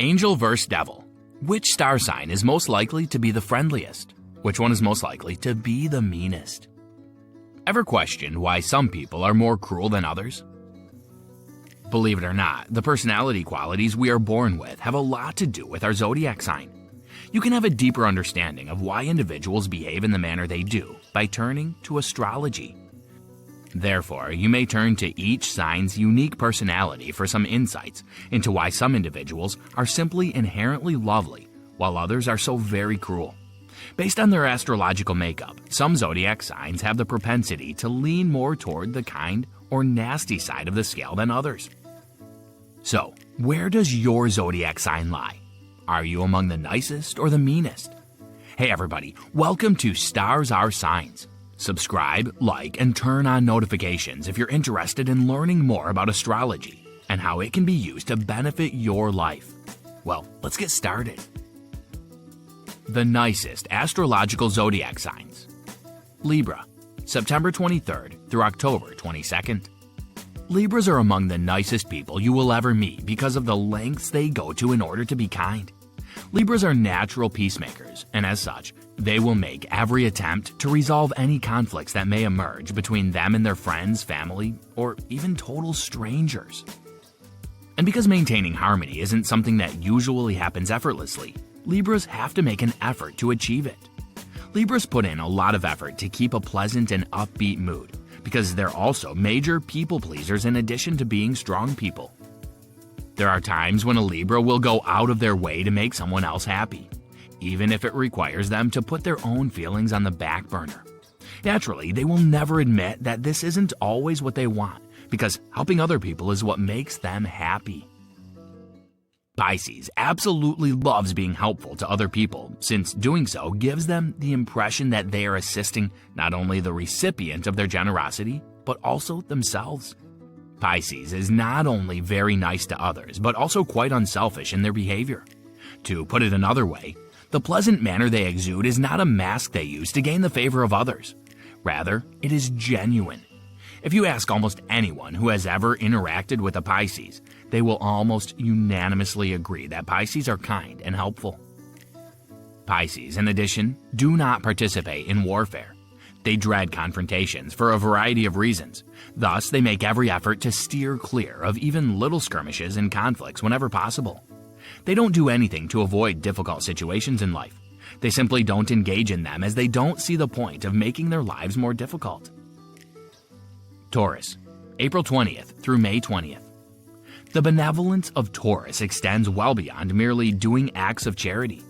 Angel vs. Devil. Which star sign is most likely to be the friendliest? Which one is most likely to be the meanest? Ever questioned why some people are more cruel than others? Believe it or not, the personality qualities we are born with have a lot to do with our zodiac sign. You can have a deeper understanding of why individuals behave in the manner they do by turning to astrology. Therefore, you may turn to each sign's unique personality for some insights into why some individuals are simply inherently lovely, while others are so very cruel. Based on their astrological makeup, some zodiac signs have the propensity to lean more toward the kind or nasty side of the scale than others. So, where does your zodiac sign lie? Are you among the nicest or the meanest? Hey everybody, welcome to Stars Are Signs. Subscribe, like, and turn on notifications if you're interested in learning more about astrology and how it can be used to benefit your life. Well, let's get started. The nicest astrological zodiac signs. Libra, September 23rd through October 22nd. Libras are among the nicest people you will ever meet because of the lengths they go to in order to be kind. Libras are natural peacemakers, and as such, they will make every attempt to resolve any conflicts that may emerge between them and their friends, family, or even total strangers. And because maintaining harmony isn't something that usually happens effortlessly, Libras have to make an effort to achieve it. Libras put in a lot of effort to keep a pleasant and upbeat mood because they're also major people pleasers in addition to being strong people. There are times when a Libra will go out of their way to make someone else happy, even if it requires them to put their own feelings on the back burner. Naturally, they will never admit that this isn't always what they want because helping other people is what makes them happy. Pisces absolutely loves being helpful to other people since doing so gives them the impression that they are assisting not only the recipient of their generosity, but also themselves. Pisces is not only very nice to others, but also quite unselfish in their behavior. To put it another way, the pleasant manner they exude is not a mask they use to gain the favor of others. Rather, it is genuine. If you ask almost anyone who has ever interacted with a Pisces, they will almost unanimously agree that Pisces are kind and helpful. Pisces, in addition, do not participate in warfare. They dread confrontations for a variety of reasons. Thus, they make every effort to steer clear of even little skirmishes and conflicts whenever possible. They don't do anything to avoid difficult situations in life. They simply don't engage in them as they don't see the point of making their lives more difficult. Taurus, April 20th through May 20th. The benevolence of Taurus extends well beyond merely doing acts of charity.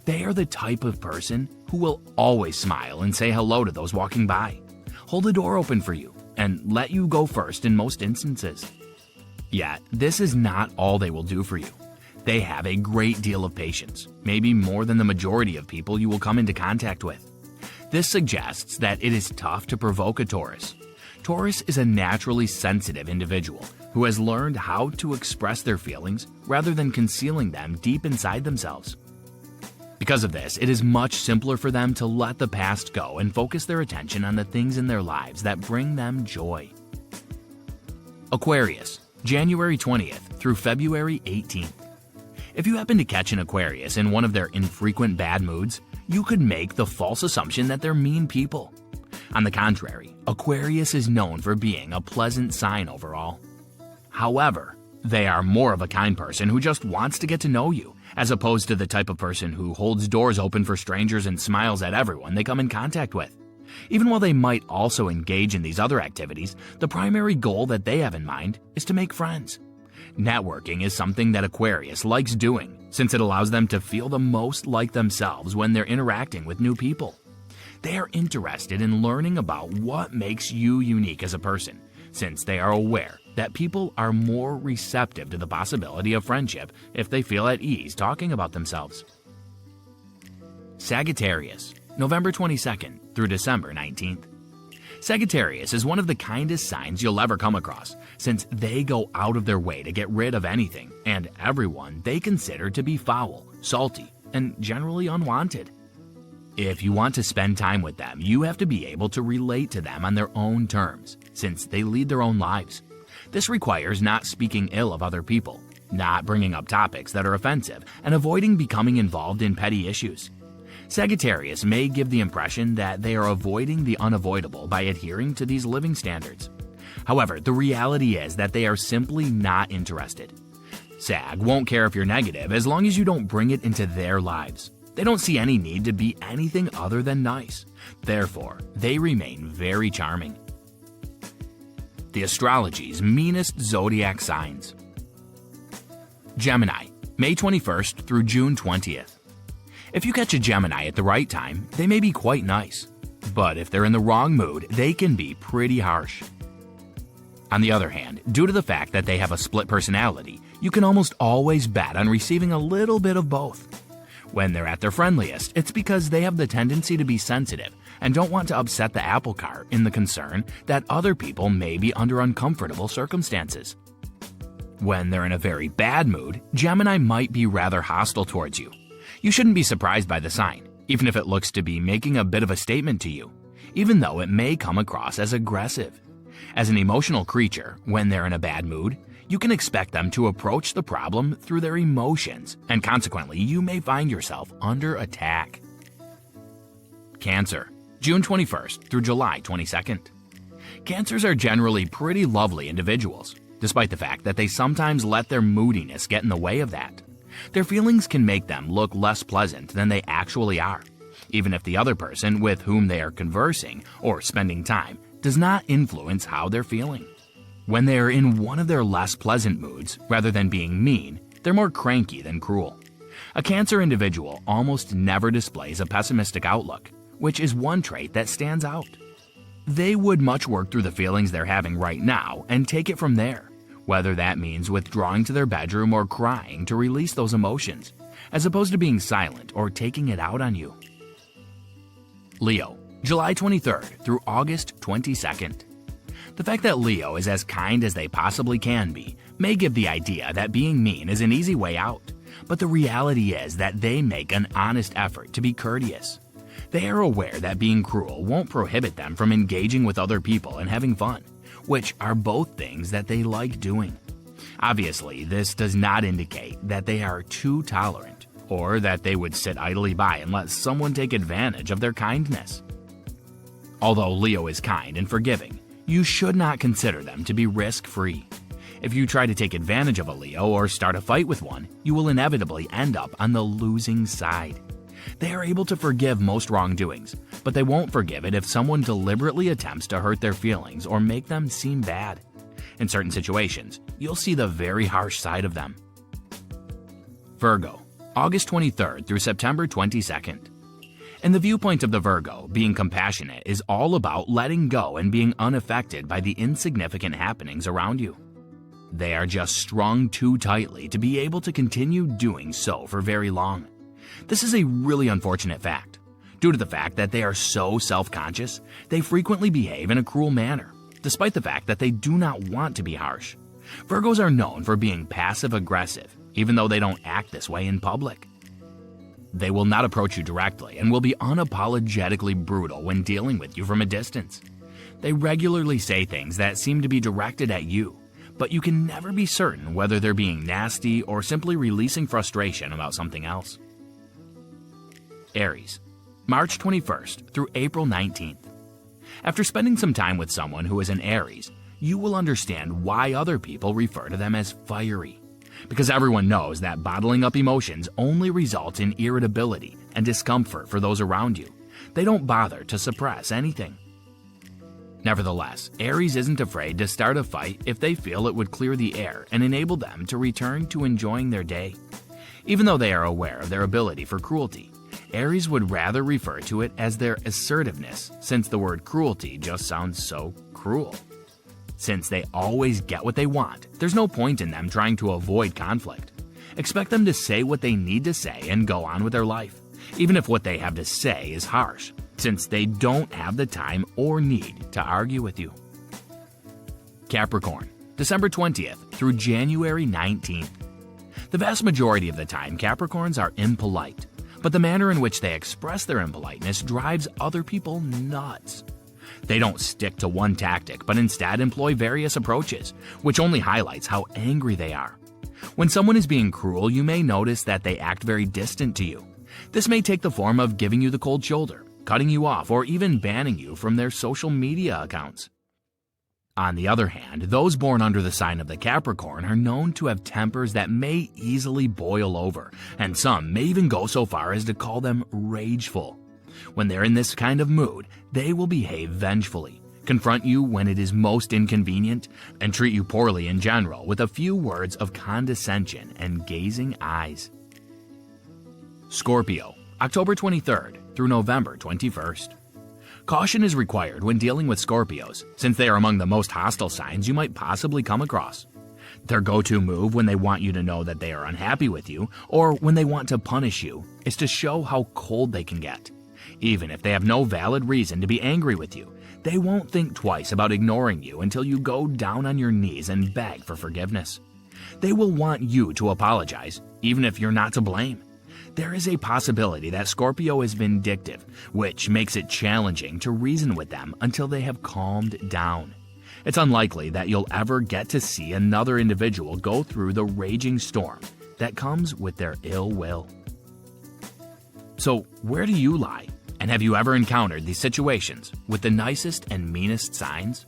They are the type of person who will always smile and say hello to those walking by, hold the door open for you, and let you go first in most instances. Yet, this is not all they will do for you. They have a great deal of patience, maybe more than the majority of people you will come into contact with. This suggests that it is tough to provoke a Taurus. Taurus is a naturally sensitive individual who has learned how to express their feelings rather than concealing them deep inside themselves. Because of this, it is much simpler for them to let the past go and focus their attention on the things in their lives that bring them joy. Aquarius, January 20th through February 18th. If you happen to catch an Aquarius in one of their infrequent bad moods, you could make the false assumption that they're mean people. On the contrary, Aquarius is known for being a pleasant sign overall. However, they are more of a kind person who just wants to get to know you, as opposed to the type of person who holds doors open for strangers and smiles at everyone they come in contact with. Even while they might also engage in these other activities, the primary goal that they have in mind is to make friends. Networking is something that Aquarius likes doing, since it allows them to feel the most like themselves when they're interacting with new people. They are interested in learning about what makes you unique as a person, since they are aware that people are more receptive to the possibility of friendship if they feel at ease talking about themselves. Sagittarius, November 22nd through December 19th. Sagittarius is one of the kindest signs you'll ever come across, since they go out of their way to get rid of anything and everyone they consider to be foul, salty, and generally unwanted. If you want to spend time with them, you have to be able to relate to them on their own terms, since they lead their own lives. This requires not speaking ill of other people, not bringing up topics that are offensive, and avoiding becoming involved in petty issues. Sagittarius may give the impression that they are avoiding the unavoidable by adhering to these living standards. However, the reality is that they are simply not interested. Sag won't care if you're negative as long as you don't bring it into their lives. They don't see any need to be anything other than nice. Therefore, they remain very charming. The Astrology's meanest zodiac signs. Gemini, May 21st through June 20th. If you catch a Gemini at the right time, they may be quite nice. But if they're in the wrong mood, they can be pretty harsh. On the other hand, due to the fact that they have a split personality, you can almost always bet on receiving a little bit of both. When they're at their friendliest, it's because they have the tendency to be sensitive and don't want to upset the apple cart in the concern that other people may be under uncomfortable circumstances. When they're in a very bad mood, Gemini might be rather hostile towards you. You shouldn't be surprised by the sign, even if it looks to be making a bit of a statement to you, even though it may come across as aggressive. As an emotional creature, when they're in a bad mood, you can expect them to approach the problem through their emotions, and consequently, you may find yourself under attack. Cancer, June 21st through July 22nd. Cancers are generally pretty lovely individuals, despite the fact that they sometimes let their moodiness get in the way of that. Their feelings can make them look less pleasant than they actually are, even if the other person with whom they are conversing or spending time does not influence how they're feeling. When they are in one of their less pleasant moods, rather than being mean, they're more cranky than cruel. A Cancer individual almost never displays a pessimistic outlook, which is one trait that stands out. They would much work through the feelings they're having right now and take it from there, whether that means withdrawing to their bedroom or crying to release those emotions, as opposed to being silent or taking it out on you. Leo, July 23rd through August 22nd. The fact that Leo is as kind as they possibly can be may give the idea that being mean is an easy way out, but the reality is that they make an honest effort to be courteous. They are aware that being cruel won't prohibit them from engaging with other people and having fun, which are both things that they like doing. Obviously, this does not indicate that they are too tolerant or that they would sit idly by and let someone take advantage of their kindness. Although Leo is kind and forgiving, you should not consider them to be risk-free. If you try to take advantage of a Leo or start a fight with one, you will inevitably end up on the losing side. They are able to forgive most wrongdoings, but they won't forgive it if someone deliberately attempts to hurt their feelings or make them seem bad. In certain situations, you'll see the very harsh side of them. Virgo, August 23rd through September 22nd. In the viewpoint of the Virgo, being compassionate is all about letting go and being unaffected by the insignificant happenings around you. They are just strung too tightly to be able to continue doing so for very long. This is a really unfortunate fact. Due to the fact that they are so self-conscious, they frequently behave in a cruel manner, despite the fact that they do not want to be harsh. Virgos are known for being passive-aggressive, even though they don't act this way in public. They will not approach you directly and will be unapologetically brutal when dealing with you from a distance. They regularly say things that seem to be directed at you, but you can never be certain whether they're being nasty or simply releasing frustration about something else. Aries, March 21st through April 19th. After spending some time with someone who is an Aries, you will understand why other people refer to them as fiery. Because everyone knows that bottling up emotions only results in irritability and discomfort for those around you. They don't bother to suppress anything. Nevertheless, Aries isn't afraid to start a fight if they feel it would clear the air and enable them to return to enjoying their day. Even though they are aware of their ability for cruelty, Aries would rather refer to it as their assertiveness, since the word cruelty just sounds so cruel. Since they always get what they want, there's no point in them trying to avoid conflict. Expect them to say what they need to say and go on with their life, even if what they have to say is harsh, since they don't have the time or need to argue with you. Capricorn, December 20th through January 19th. The vast majority of the time, Capricorns are impolite, but the manner in which they express their impoliteness drives other people nuts. They don't stick to one tactic, but instead employ various approaches, which only highlights how angry they are. When someone is being cruel, you may notice that they act very distant to you. This may take the form of giving you the cold shoulder, cutting you off, or even banning you from their social media accounts. On the other hand, those born under the sign of the Capricorn are known to have tempers that may easily boil over, and some may even go so far as to call them rageful. When they're in this kind of mood, they will behave vengefully, confront you when it is most inconvenient, and treat you poorly in general with a few words of condescension and gazing eyes. Scorpio, October 23rd through November 21st. Caution is required when dealing with Scorpios, since they are among the most hostile signs you might possibly come across. Their go-to move when they want you to know that they are unhappy with you, or when they want to punish you, is to show how cold they can get. Even if they have no valid reason to be angry with you, they won't think twice about ignoring you until you go down on your knees and beg for forgiveness. They will want you to apologize, even if you're not to blame. There is a possibility that Scorpio is vindictive, which makes it challenging to reason with them until they have calmed down. It's unlikely that you'll ever get to see another individual go through the raging storm that comes with their ill will. So, where do you lie? And have you ever encountered these situations with the nicest and meanest signs?